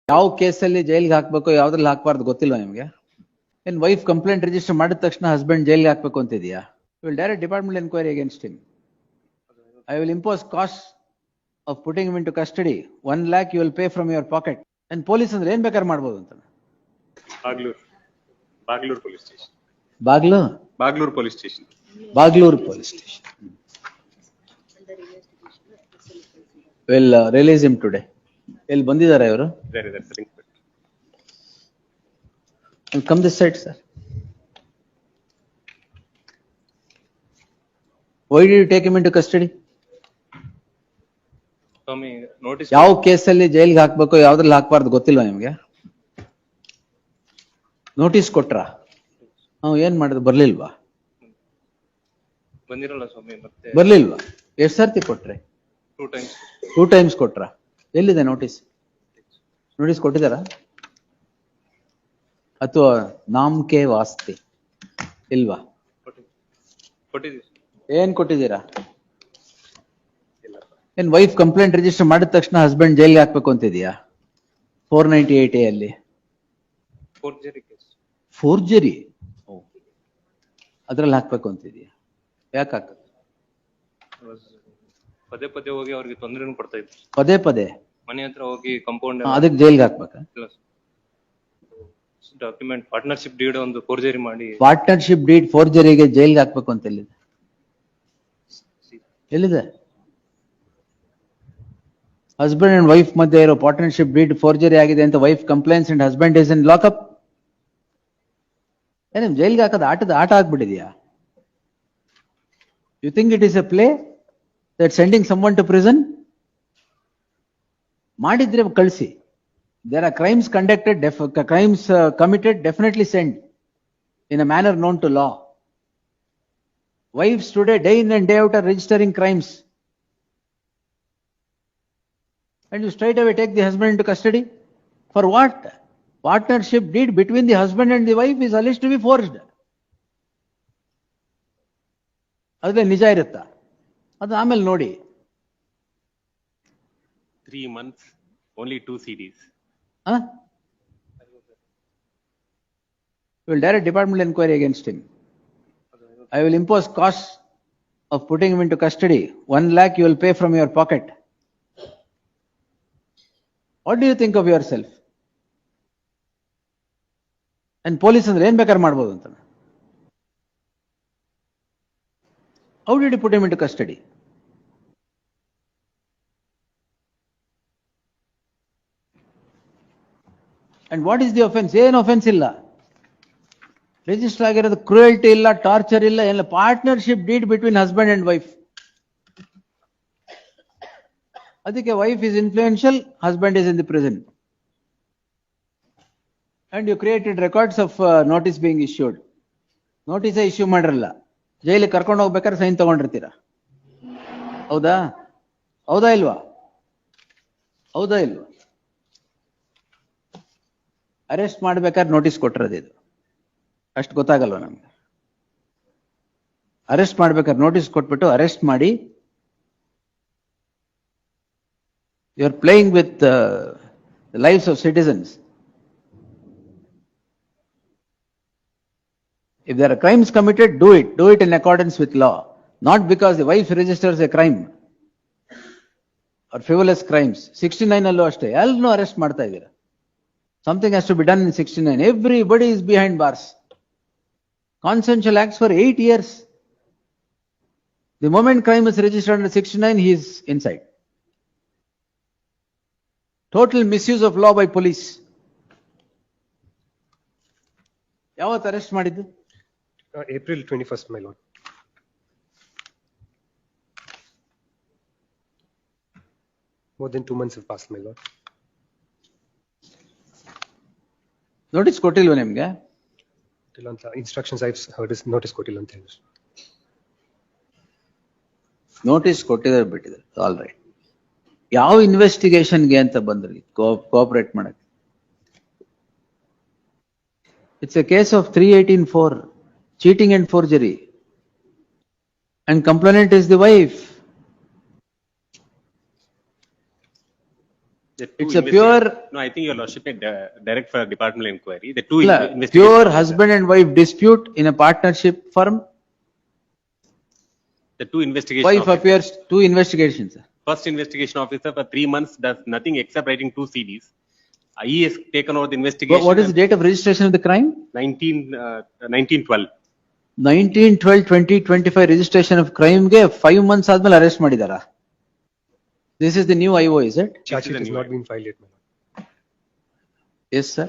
ಯಾವ ಕೇಸಲ್ಲಿ ಜೈಲ್ಗೆ ಹಾಕ್ಬೇಕು ಯಾವ್ದ್ರಲ್ಲಿ ಹಾಕ್ಬಾರ್ದು ಗೊತ್ತಿಲ್ವಾ ನಿಮ್ಗೆ? ಏನ್ ವೈಫ್ ಕಂಪ್ಲೇಂಟ್ ರಿಜಿಸ್ಟರ್ ಮಾಡಿದ ತಕ್ಷಣ ಹಸ್ಬೆಂಡ್ ಜೈಲ್ಗೆ ಹಾಕ್ಬೇಕು ಅಂತಿದ್ಯಾ? Will direct department enquiry against him. I will impose cost of putting him into custody. 1 lakh you will pay from your pocket. And police ಅಂದ್ರೆ ಏನ್ ಬೇಕಾದ್ರೆ ಮಾಡ್ಬೋದು ಅಂತ. Bagalur police station. Bagalur police station. Will release him today. ಎಲ್ಲಿ ಬಂದಿದ್ದಾರೆ ಇವರು? Come this side, sir. Why did you take him into custody? Notice. ಯಾವ ಕೇಸಲ್ಲಿ ಜೈಲ್ಗೆ ಹಾಕ್ಬೇಕು ಯಾವ್ದ್ರಲ್ಲಿ ಹಾಕ್ಬಾರ್ದು ಗೊತ್ತಿಲ್ವಾ ನಿಮ್ಗೆ? ನೋಟಿಸ್ ಕೊಟ್ರಾ? ಏನ್ ಮಾಡಿದ್ರು? ಬರ್ಲಿಲ್ವಾ? ಬಂದಿರಲ್ಲ ಸ್ವಾಮಿ. ಮತ್ತೆ ಬರ್ಲಿಲ್ವಾ? ಎಷ್ಟ್ ಸರ್ತಿ ಕೊಟ್ರೆ? 2 times ಕೊಟ್ರಾ? ಎಲ್ಲಿದೆ ನೋಟಿಸ್? ನೋಟಿಸ್ ಕೊಟ್ಟಿದಾರಾ? ಅಥವಾ ನಾಮಕೆ ವಾಸ್ತೆ ಇಲ್ವಾ? ಏನ್ ಕೊಟ್ಟಿದ್ದೀರಾ? ಏನ್ ವೈಫ್ ಕಂಪ್ಲೇಂಟ್ ರಿಜಿಸ್ಟರ್ ಮಾಡಿದ ತಕ್ಷಣ ಹಸ್ಬೆಂಡ್ ಜೈಲ್ಗೆ ಹಾಕ್ಬೇಕು ಅಂತಿದ್ಯಾ? 498A ಅಲ್ಲಿ ಫೋರ್ಜರಿ ಅದ್ರಲ್ಲಿ ಹಾಕ್ಬೇಕು ಅಂತಿದ್ಯಾ? ಯಾಕೆ ಹಾಕ? ಪದೇ ಹೋಗಿ ಅವ್ರಿಗೆ ತೊಂದರೆನೂ ಕೊಡ್ತಾ ಇದ್ರು. ಪದೇ ಮನೆ ಹತ್ರ ಹೋಗಿ ಕಂಪೌಂಡ್ ಅದಕ್ಕೆ ಜೈಲ್ಗೆ ಹಾಕ್ಬೇಕಾ? ಡಾಕ್ಯುಮೆಂಟ್ ಪಾರ್ಟ್ನರ್ಶಿಪ್ ಡೀಡ್ ಒಂದು ಫೋರ್ಜರಿ ಮಾಡಿ. ಪಾರ್ಟ್ನರ್ಶಿಪ್ ಡೀಡ್ ಫೋರ್ಜರಿಗೆ ಜೈಲ್ಗೆ ಹಾಕ್ಬೇಕು ಅಂತ ಎಲ್ಲಿದೆ? ಹಸ್ಬೆಂಡ್ ಅಂಡ್ ವೈಫ್ ಮಧ್ಯೆ ಇರೋ ಪಾರ್ಟ್ನರ್ಶಿಪ್ ಡೀಡ್ ಫೋರ್ಜರಿ ಆಗಿದೆ ಅಂತ wife complaints and husband is in lockup. ಏನ್ ಜೈಲ್ಗೆ ಹಾಕೋದು ಆಟ ಆಗ್ಬಿಟ್ಟಿದ್ಯಾ? You think it is a play that sending someone to prison? ಮಾಡಿದ್ರೆ ಕಳಿಸಿ. There are crimes conducted, crimes committed, definitely send in a manner known to law. Wives today, day in and day out, are registering crimes. And you straight away take the husband into custody? For what? Partnership deed between the husband and the wife is alleged to be forged. ಅದೇ ನಿಜ ಇರುತ್ತಾ? ಅದು ಆಮೇಲೆ ನೋಡಿ. 3 months, only 2 CDs. Will direct department inquiry against him. I will impose costs of putting him into custody. 1 lakh you will pay from your pocket. What do you think of yourself? And police ಅಂದ್ರೆ ಏನ್ ಬೇಕಾದ್ರೆ ಮಾಡ್ಬೋದು ಅಂತ. How did you put him into custody? And what is the offense? ಏನು offense ಇಲ್ಲ. Register ಆಗಿರೋದು cruelty ಇಲ್ಲ, torture ಇಲ್ಲ, ಎಲ್ಲ partnership deed between husband and wife. ಅದಕ್ಕೆ wife is influential, husband is in the prison. And you created records of notice being issued. ನೋಟಿಸೇ issue ಮಾಡಿರಲ್ಲ, ಜೈಲಿಗೆ ಕರ್ಕೊಂಡು ಹೋಗ್ಬೇಕಾದ್ರೆ ಸೈನ್ ತಗೊಂಡಿರ್ತೀರಾ. ಹೌದಾ ಇಲ್ವಾ? ಅರೆಸ್ಟ್ ಮಾಡ್ಬೇಕಾದ್ರೆ ನೋಟಿಸ್ ಕೊಟ್ಟಿರೋದು ಇದು. ಅಷ್ಟು ಗೊತ್ತಾಗಲ್ವ ನಮ್ಗೆ? ಅರೆಸ್ಟ್ ಮಾಡ್ಬೇಕಾದ್ರೆ ನೋಟಿಸ್ ಕೊಟ್ಬಿಟ್ಟು ಅರೆಸ್ಟ್ ಮಾಡಿ, you are playing with the lifes of citizens. If there are crimes committed, do it in accordance with law, not because the wife registers a crime or frivolous crimes. 69 ಅಲ್ಲೂ ಅಷ್ಟೇ ಎಲ್ಲರೂ arrest ಮಾಡ್ತಾ ಇದ್ದೀರಾ. Something has to be done in 69. Everybody is behind bars. Consensual acts for 8 years. The moment crime is registered under 69, he is inside. Total misuse of law by police. ಯಾವತ್ತು arrest ಮಾಡಿದ್ದು? April 21st, my lord. More than 2 months have passed, my lord. Notice ಕೊಟ್ಟಿಲ್ವ ನಿಮ್ಗೆ? Instructions I've heard is notice ಕೊಟ್ಟಿಲ್ಲ ಅಂತ ಹೇಳಿ. Notice ಕೊಟ್ಟಿದ್ದಾರೆ, ಬಿಟ್ಟಿದ್ದಾರೆ. All right. ಯಾವ ಇನ್ವೆಸ್ಟಿಗೇಷನ್ಗೆ ಅಂತ ಬಂದ್ರಿ ಕೋಆಪರೇಟ್ ಮಾಡಕ್ಕೆ? It's A case of 318(4), cheating and forgery, and complainant is the wife. The two It's a investi- pure, No, I think your lordship may direct for departmental inquiry. The two pure investigation officer- husband and wife dispute in a partnership firm. The two investigation Wife officer. appears, two investigations. First investigation officer for 3 months does nothing except writing 2 CDs. He has taken over the investigation. What is the date of registration of the crime? 1912. 19/12/2025 registration of crime ಗೆ 5 months ಆದ್ಮೇಲೆ arrest ಮಾಡಿದಾರ. This is the new IO, is it? Charge This is sheet a has new not one. been filed yet, my lord. Yes, sir.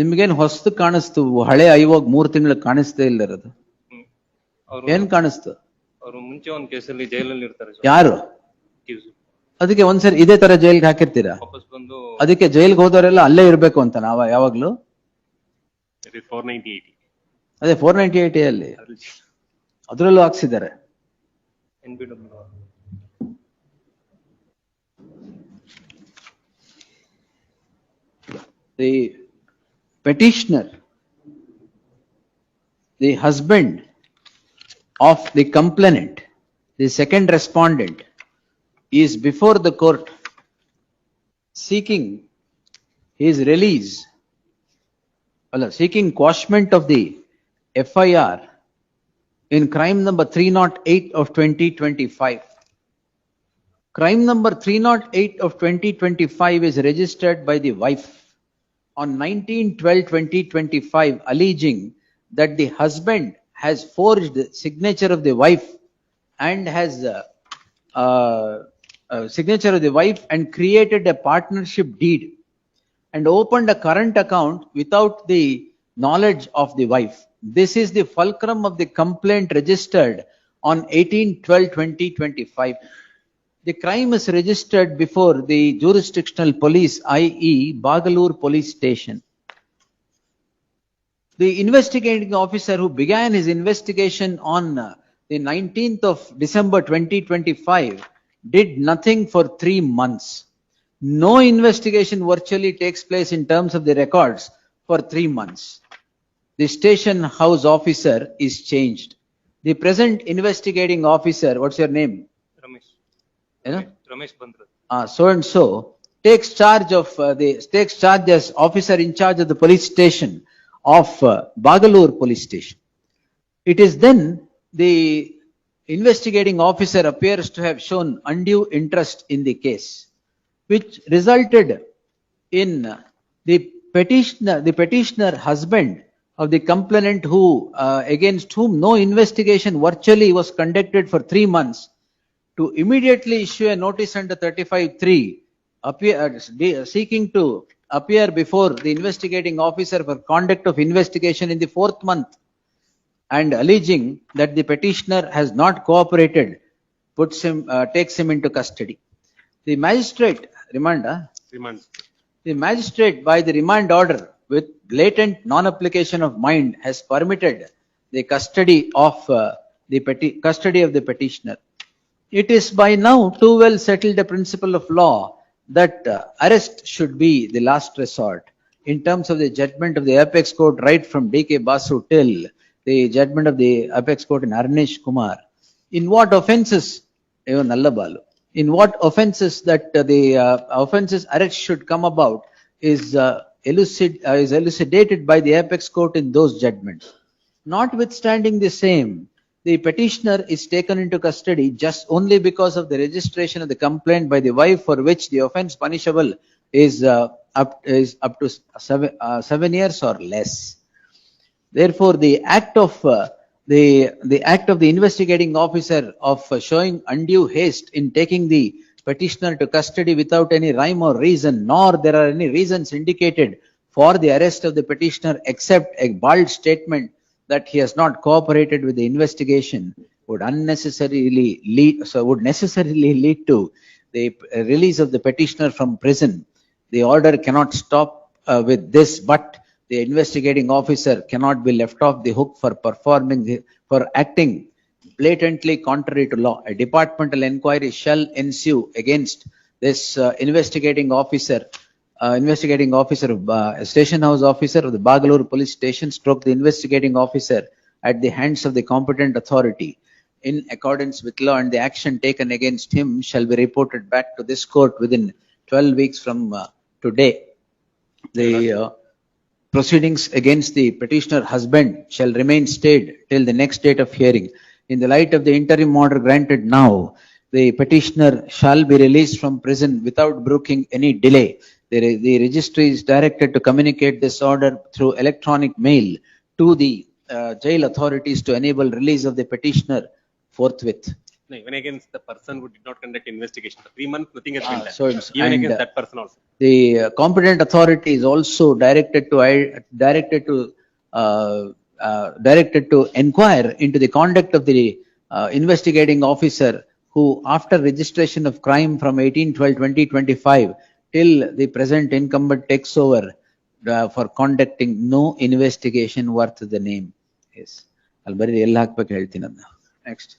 ನಿಮ್ಗೇನ್ ಹೊಸ್ತು ಕಾಣಿಸ್ತು, ಹಳೆ ಐವಾಗ 3 ತಿಂಗಳು ಕಾಣಿಸ್ತೇ ಇಲ್ಲ ಇರೋದು. ಏನ್ ಕಾಣಿಸ್ತು? ಅವರು ಮುಂಚೆ ಒಂದು ಕೇಸಲ್ಲಿ ಜೈಲಲ್ಲಿ ಇರ್ತಾರೆ sir. ಯಾರು? Accused. ಅದಕ್ಕೆ ಒಂದ್ಸರಿ ಇದೇ ತರ ಜೈಲ್ಗೆ ಹಾಕಿರ್ತೀರಾ? ವಾಪಸ್ ಬಂದು ಅದಕ್ಕೆ ಜೈಲ್ಗೆ ಹೋದವರೆಲ್ಲ ಅಲ್ಲೇ ಇರ್ಬೇಕು ಅಂತ ಯಾವಾಗ್ಲೂ? it is 498. ಅದೇ 498 ಅಲ್ಲಿ ಅದ್ರಲ್ಲೂ ಹಾಕ್ಸಿದ್ದಾರೆ. NBW. The petitioner, the husband of the complainant, the second respondent, is before the court seeking his release, seeking quashment of the FIR in crime number 308 of 2025. Crime number 308 of 2025 is registered by the wife on 19/12/2025, alleging that the husband has forged the signature of the wife and has signature of the wife and created a partnership deed and opened a current account without the knowledge of the wife. This is the fulcrum of the complaint registered on 18/12/2025. The crime is registered before the jurisdictional police, i.e. Bagalur police station. The investigating officer who began his investigation on the 19th of December 2025 did nothing for 3 months. No investigation virtually takes place in terms of the records for 3 months. The station house officer is changed. The present investigating officer, what's your name? Ramesh. You know? Ramesh Bandra. So and so takes charge as officer in charge of the police station of Bagalur police station. It is then the investigating officer appears to have shown undue interest in the case, which resulted in the petitioner husband of the complainant against whom no investigation virtually was conducted for 3 months, to immediately issue a notice under 35(3), seeking to appear before the investigating officer for conduct of investigation in the 4th month and alleging that the petitioner has not cooperated, takes him into custody. The magistrate, Remand. the magistrate by the remand order with blatant non-application of mind has permitted the custody of the petitioner. It is by now too well settled a principle of law that arrest should be the last resort in terms of the judgment of the apex court, right from D.K. Basu till the judgment of the apex court in Arnish Kumar. In what offences, in what offences that the offences arrest should come about is elucidated by the apex court in those judgments. Notwithstanding the same, the petitioner is taken into custody just only because of the registration of the complaint by the wife, for which the offence punishable is up to 7 years or less. Therefore, the act of the investigating officer of showing undue haste in taking the petitioner to custody without any rhyme or reason, nor there are any reasons indicated for the arrest of the petitioner except a bald statement that he has not cooperated with the investigation, would necessarily lead to the release of the petitioner from prison. The order cannot stop with this, but the investigating officer cannot be left off the hook for acting blatantly contrary to law. A departmental inquiry shall ensue against this investigating officer of station house officer of the Bagalur police station / the investigating officer at the hands of the competent authority. in accordance with law and the action taken against him shall be reported back to this court within 12 weeks from today. The proceedings against the petitioner husband shall remain stayed till the next date of hearing. In the light of the interim order granted now, the petitioner shall be released from prison without broking any delay. The registry is directed to communicate this order through electronic mail to the jail authorities to enable release of the petitioner forthwith. No, even against the person who did not conduct investigation for 3 months, nothing has been Ah, done. so it's- Even and, against that person also. The competent authority is also directed to inquire into the conduct of the investigating officer who, after registration of crime from 18/12/2025 till the present incumbent takes over for conducting no investigation worth the name. Yes. I'll bury the next.